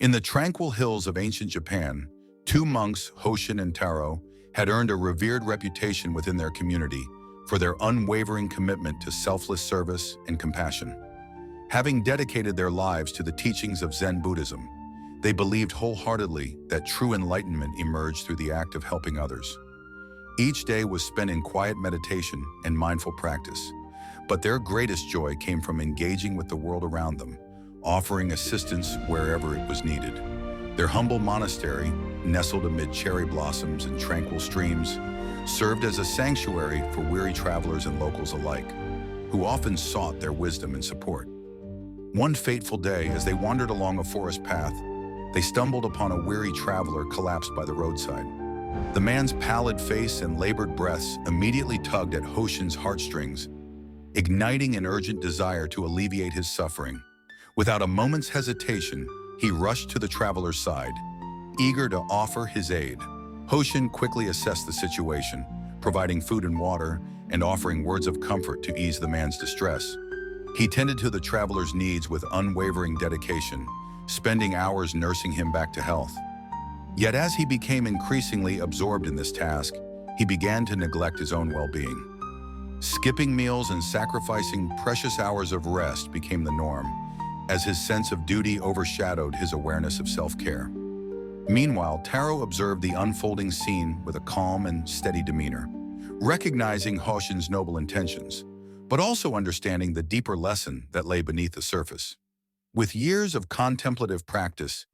In the tranquil hills of ancient Japan, two monks, Hoshin and Taro, had earned a revered reputation within their community for their unwavering commitment to selfless service and compassion. Having dedicated their lives to the teachings of Zen Buddhism, they believed wholeheartedly that true enlightenment emerged through the act of helping others. Each day was spent in quiet meditation and mindful practice, but their greatest joy came from engaging with the world around them, offering assistance wherever it was needed. Their humble monastery, nestled amid cherry blossoms and tranquil streams, served as a sanctuary for weary travelers and locals alike, who often sought their wisdom and support. One fateful day, as they wandered along a forest path, they stumbled upon a weary traveler collapsed by the roadside. The man's pallid face and labored breaths immediately tugged at Hoshin's heartstrings, igniting an urgent desire to alleviate his suffering. Without a moment's hesitation, he rushed to the traveler's side, eager to offer his aid. Hoshin quickly assessed the situation, providing food and water and offering words of comfort to ease the man's distress. He tended to the traveler's needs with unwavering dedication, spending hours nursing him back to health. Yet as he became increasingly absorbed in this task, he began to neglect his own well-being. Skipping meals and sacrificing precious hours of rest became the norm, as his sense of duty overshadowed his awareness of self-care. Meanwhile, Taro observed the unfolding scene with a calm and steady demeanor, recognizing Hoshin's noble intentions, but also understanding the deeper lesson that lay beneath the surface. With years of contemplative practice,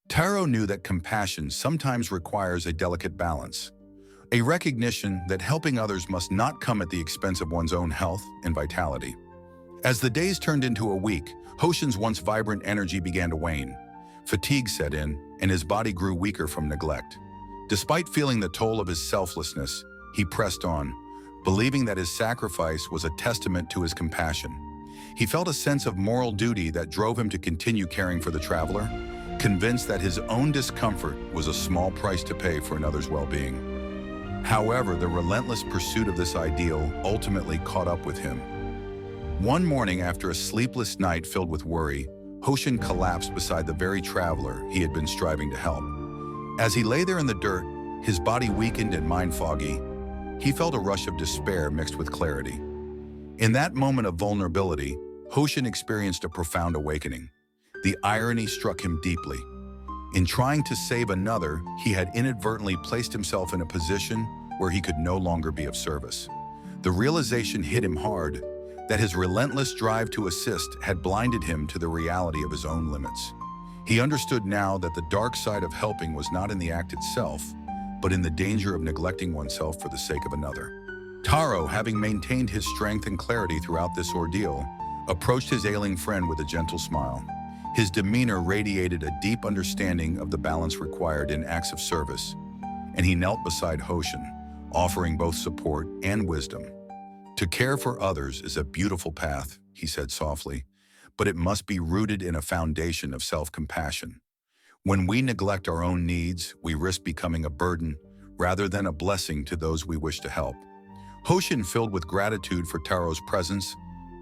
Taro knew that compassion sometimes requires a delicate balance, a recognition that helping others must not come at the expense of one's own health and vitality. As the days turned into a week, Hoshin's once vibrant energy began to wane. Fatigue set in, and his body grew weaker from neglect. Despite feeling the toll of his selflessness, he pressed on, believing that his sacrifice was a testament to his compassion. He felt a sense of moral duty that drove him to continue caring for the traveler, convinced that his own discomfort was a small price to pay for another's well-being. However, the relentless pursuit of this ideal ultimately caught up with him. One morning, after a sleepless night filled with worry, Hoshin collapsed beside the very traveler he had been striving to help. As he lay there in the dirt, his body weakened and mind foggy, he felt a rush of despair mixed with clarity. In that moment of vulnerability, Hoshin experienced a profound awakening. The irony struck him deeply. In trying to save another, he had inadvertently placed himself in a position where he could no longer be of service. The realization hit him hard, that his relentless drive to assist had blinded him to the reality of his own limits. He understood now that the dark side of helping was not in the act itself, but in the danger of neglecting oneself for the sake of another. Taro, having maintained his strength and clarity throughout this ordeal, approached his ailing friend with a gentle smile. His demeanor radiated a deep understanding of the balance required in acts of service, and he knelt beside Hoshin, offering both support and wisdom. "To care for others is a beautiful path," he said softly, "but it must be rooted in a foundation of self-compassion. When we neglect our own needs, we risk becoming a burden rather than a blessing to those we wish to help." Hoshin, filled with gratitude for Taro's presence,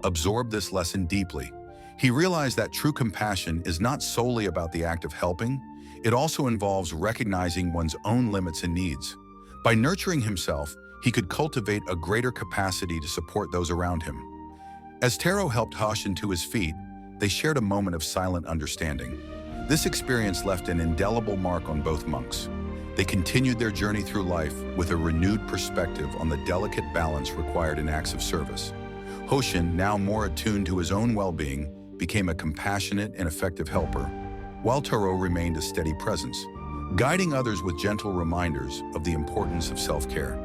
absorbed this lesson deeply. He realized that true compassion is not solely about the act of helping, it also involves recognizing one's own limits and needs. By nurturing himself, he could cultivate a greater capacity to support those around him. As Taro helped Hoshin to his feet, they shared a moment of silent understanding. This experience left an indelible mark on both monks. They continued their journey through life with a renewed perspective on the delicate balance required in acts of service. Hoshin, now more attuned to his own well-being, became a compassionate and effective helper, while Taro remained a steady presence, guiding others with gentle reminders of the importance of self-care.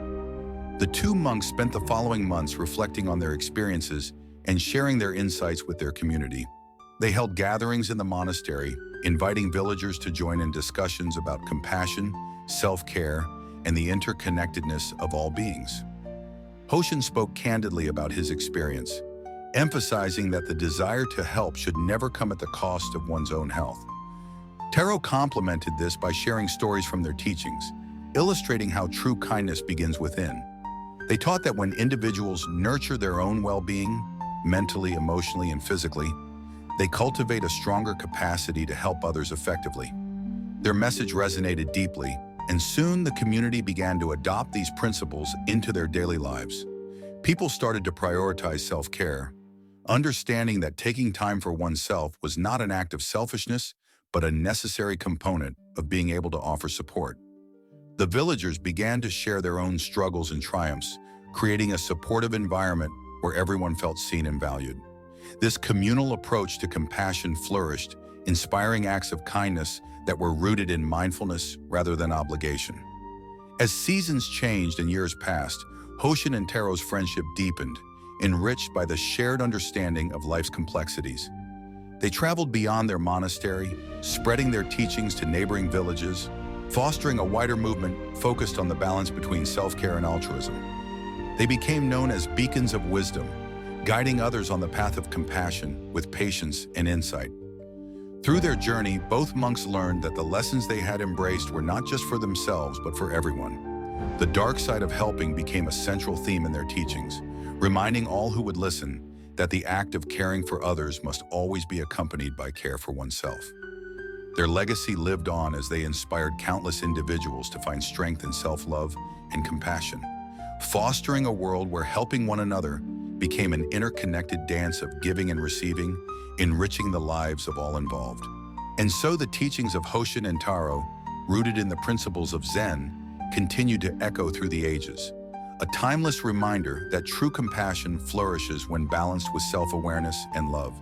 The two monks spent the following months reflecting on their experiences and sharing their insights with their community. They held gatherings in the monastery, inviting villagers to join in discussions about compassion, self-care, and the interconnectedness of all beings. Hoshin spoke candidly about his experience, emphasizing that the desire to help should never come at the cost of one's own health. Taro complemented this by sharing stories from their teachings, illustrating how true kindness begins within. They taught that when individuals nurture their own well-being, mentally, emotionally, and physically, they cultivate a stronger capacity to help others effectively. Their message resonated deeply, and soon the community began to adopt these principles into their daily lives. People started to prioritize self-care, understanding that taking time for oneself was not an act of selfishness, but a necessary component of being able to offer support. The villagers began to share their own struggles and triumphs, creating a supportive environment where everyone felt seen and valued. This communal approach to compassion flourished, inspiring acts of kindness that were rooted in mindfulness rather than obligation. As seasons changed and years passed, Hoshin and Taro's friendship deepened, enriched by the shared understanding of life's complexities. They traveled beyond their monastery, spreading their teachings to neighboring villages, fostering a wider movement focused on the balance between self-care and altruism. They became known as beacons of wisdom, guiding others on the path of compassion with patience and insight. Through their journey, both monks learned that the lessons they had embraced were not just for themselves, but for everyone. The dark side of helping became a central theme in their teachings, reminding all who would listen that the act of caring for others must always be accompanied by care for oneself. Their legacy lived on as they inspired countless individuals to find strength in self-love and compassion, fostering a world where helping one another became an interconnected dance of giving and receiving, enriching the lives of all involved. And so the teachings of Hoshin and Taro, rooted in the principles of Zen, continue to echo through the ages, a timeless reminder that true compassion flourishes when balanced with self-awareness and love.